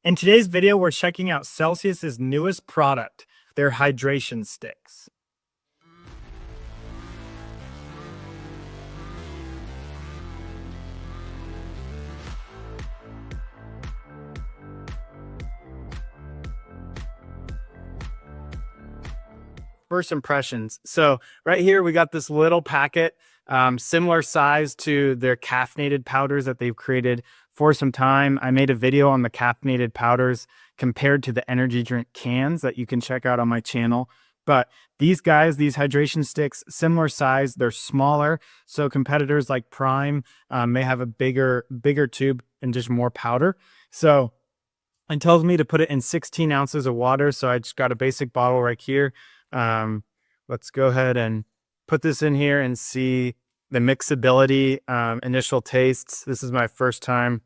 In today's video, we're checking out Celsius's newest product, their hydration sticks. First impressions. So right here, we got this little packet, similar size to their caffeinated powders that they've created for some time. I made a video on the caffeinated powders compared to the energy drink cans that you can check out on my channel. But these guys, these hydration sticks, similar size, they're smaller. So competitors like Prime may have a bigger tube and just more powder. So it tells me to put it in 16 ounces of water. So I just got a basic bottle right here. Let's go ahead and put this in here and see the mixability, initial tastes. This is my first time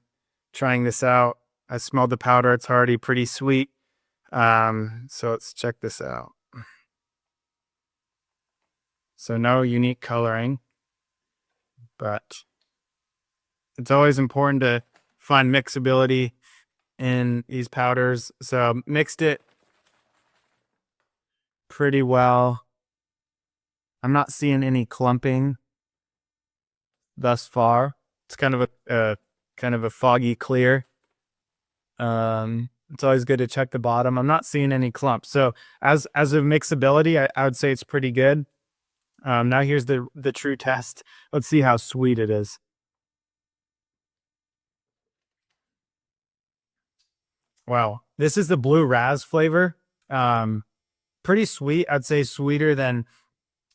trying this out. I smelled the powder. It's already pretty sweet. So let's check this out. So no unique coloring, but it's always important to find mixability in these powders. So mixed it pretty well. I'm not seeing any clumping thus far. It's kind of a foggy clear. It's always good to check the bottom. I'm not seeing any clumps. So as a mixability, I would say it's pretty good. Now here's the true test. Let's see how sweet it is. Wow, this is the blue raz flavor. Pretty sweet. I'd say sweeter than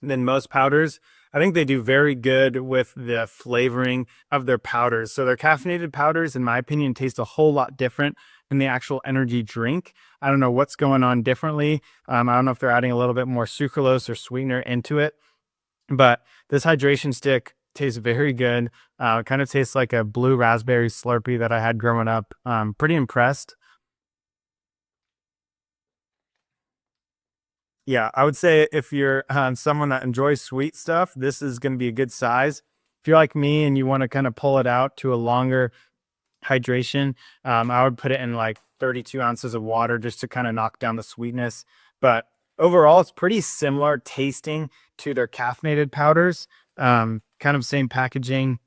most powders. I think they do very good with the flavoring of their powders. So their caffeinated powders, in my opinion, taste a whole lot different than the actual energy drink. I don't know what's going on differently. I don't know if they're adding a little bit more sucralose or sweetener into it, but this hydration stick tastes very good. Kind of tastes like a blue raspberry Slurpee that I had growing up. Pretty impressed. Yeah, I would say if you're someone that enjoys sweet stuff, this is going to be a good size. If you're like me and you want to kind of pull it out to a longer hydration, I would put it in like 32 ounces of water just to kind of knock down the sweetness. But overall, it's pretty similar tasting to their caffeinated powders. Kind of same packaging.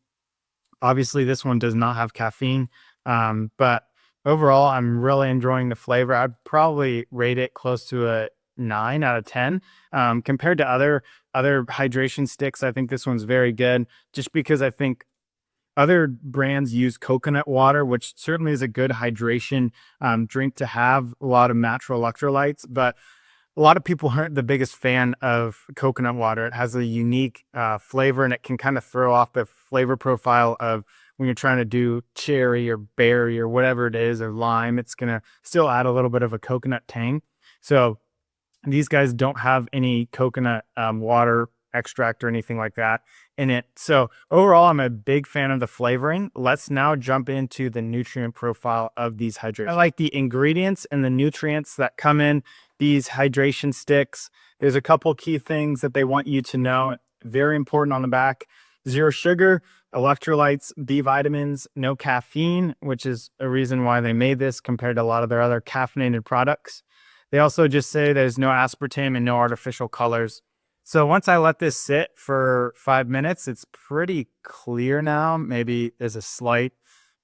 Obviously, this one does not have caffeine, but overall, I'm really enjoying the flavor. I'd probably rate it close to a 9 out of 10. Compared to other hydration sticks, I think this one's very good, just because I think other brands use coconut water, which certainly is a good hydration drink to have, a lot of natural electrolytes, but a lot of people aren't the biggest fan of coconut water. It has a unique flavor, and it can kind of throw off the flavor profile of when you're trying to do cherry or berry or whatever it is, or lime. It's going to still add a little bit of a coconut tang. So these guys don't have any coconut water extract or anything like that in it. So overall, I'm a big fan of the flavoring. Let's now jump into the nutrient profile of these hydrations. I like the ingredients and the nutrients that come in these hydration sticks. There's a couple key things that they want you to know. Very important on the back: 0 sugar, electrolytes, B vitamins, no caffeine, which is a reason why they made this compared to a lot of their other caffeinated products. They also just say there's no aspartame and no artificial colors. So once I let this sit for 5 minutes, it's pretty clear now. Maybe there's a slight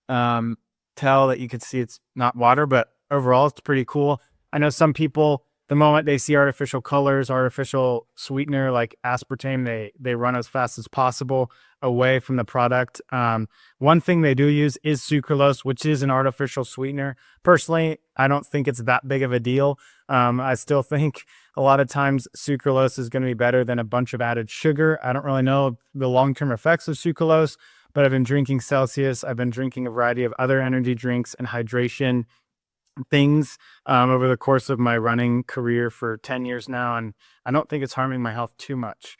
tell that you can see it's not water, but overall it's pretty cool. I know some people, the moment they see artificial colors, artificial sweetener like aspartame, they run as fast as possible away from the product. One thing they do use is sucralose, which is an artificial sweetener. Personally, I don't think it's that big of a deal. I still think a lot of times sucralose is going to be better than a bunch of added sugar. I don't really know the long-term effects of sucralose, but I've been drinking Celsius. I've been drinking a variety of other energy drinks and hydration things over the course of my running career for 10 years now, and I don't think it's harming my health too much.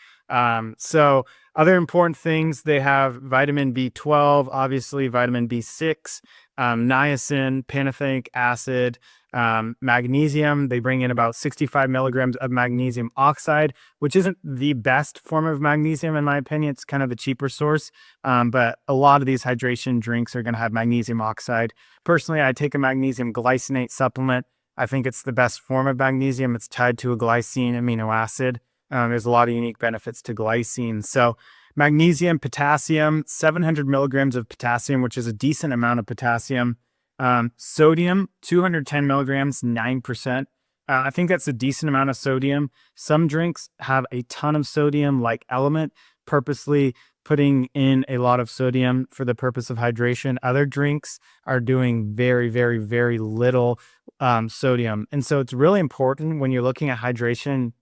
So other important things, they have vitamin B12, obviously vitamin B6. niacin, pantothenic acid, magnesium. They bring in about 65 milligrams of magnesium oxide, which isn't the best form of magnesium in my opinion. It's kind of the cheaper source, but a lot of these hydration drinks are going to have magnesium oxide. Personally, I take a magnesium glycinate supplement. I think it's the best form of magnesium. It's tied to a glycine amino acid. There's a lot of unique benefits to glycine. So magnesium, potassium, 700 milligrams of potassium, which is a decent amount of potassium. Sodium, 210 milligrams, 9%. I think that's a decent amount of sodium. Some drinks have a ton of sodium, like Element, purposely putting in a lot of sodium for the purpose of hydration. Other drinks are doing very, very, very little sodium. And so it's really important when you're looking at hydration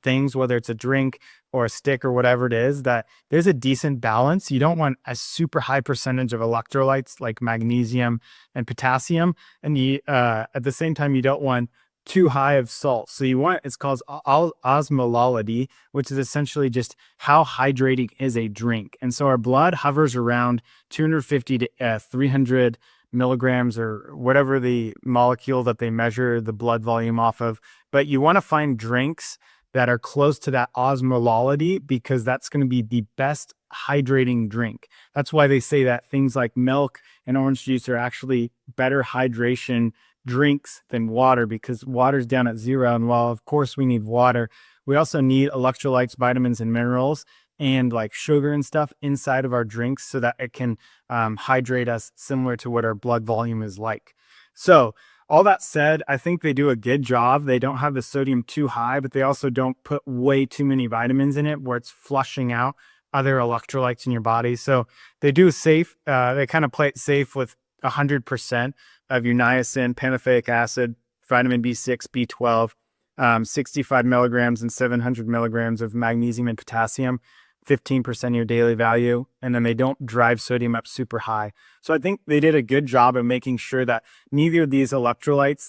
things, whether it's a drink or a stick or whatever it is, that there's a decent balance. You don't want a super high percentage of electrolytes like magnesium and potassium. And at the same time, you don't want too high of salt. So you want, it's called osmolality, which is essentially just how hydrating is a drink. And so our blood hovers around 250 to 300 milligrams or whatever the molecule that they measure the blood volume off of. But you want to find drinks that are close to that osmolality, because that's going to be the best hydrating drink. That's why they say that things like milk and orange juice are actually better hydration drinks than water, because water's down at 0. And while of course we need water, we also need electrolytes, vitamins, and minerals, and like sugar and stuff inside of our drinks so that it can hydrate us similar to what our blood volume is like. So all that said, I think they do a good job. They don't have the sodium too high, but they also don't put way too many vitamins in it where it's flushing out other electrolytes in your body. So they do safe. They kind of play it safe with 100% of your niacin, pantothenic acid, vitamin B6, B12, 65 milligrams and 700 milligrams of magnesium and potassium, 15% of your daily value, and then they don't drive sodium up super high. So I think they did a good job of making sure that neither of these electrolytes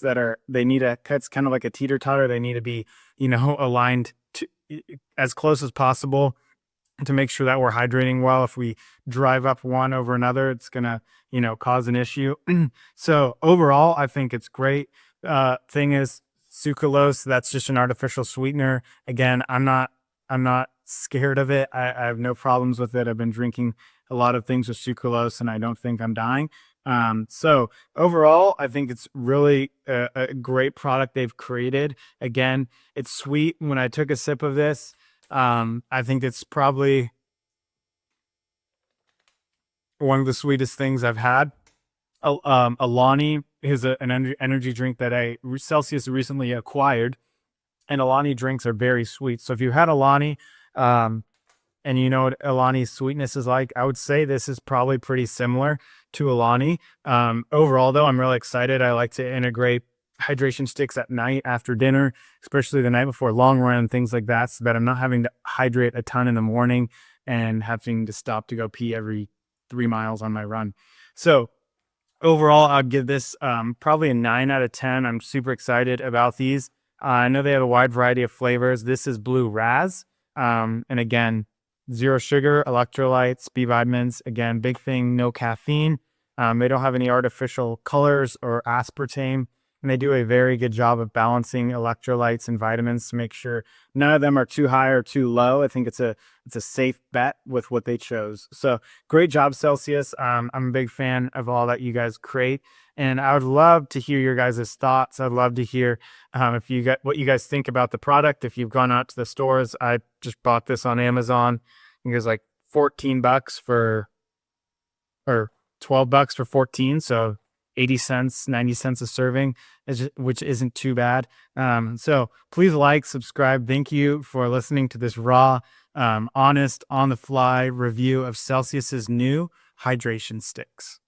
it's kind of like a teeter-totter. They need to be, aligned to as close as possible to make sure that we're hydrating well. If we drive up one over another, it's gonna, cause an issue. So overall, I think it's great. Thing is, sucralose, that's just an artificial sweetener. Again, I'm not scared of it. I have no problems with it. I've been drinking a lot of things with sucralose and I don't think I'm dying. So overall, I think it's really a great product they've created. Again, it's sweet. When I took a sip of this, I think it's probably one of the sweetest things I've had. Alani is an energy drink that Celsius recently acquired, and Alani drinks are very sweet. So if you had Alani, and you know what Alani's sweetness is like, I would say this is probably pretty similar to Alani. Overall though, I'm really excited. I like to integrate hydration sticks at night after dinner, especially the night before long run and things like that, so that I'm not having to hydrate a ton in the morning and having to stop to go pee every 3 miles on my run. So overall, I'd give this probably a 9 out of 10. I'm super excited about these. I know they have a wide variety of flavors. This is Blue Raz. And again, 0 sugar, electrolytes, B vitamins. Again, big thing, no caffeine. They don't have any artificial colors or aspartame. And they do a very good job of balancing electrolytes and vitamins to make sure none of them are too high or too low. I think it's a safe bet with what they chose. So great job, Celsius. I'm a big fan of all that you guys create. And I would love to hear your guys' thoughts. I'd love to hear what you guys think about the product. If you've gone out to the stores, I just bought this on Amazon. I think it was like $14 or $12 for 14. So 80 cents, 90 cents a serving, which isn't too bad. So please like, subscribe. Thank you for listening to this raw, honest, on the fly review of Celsius's new hydration sticks.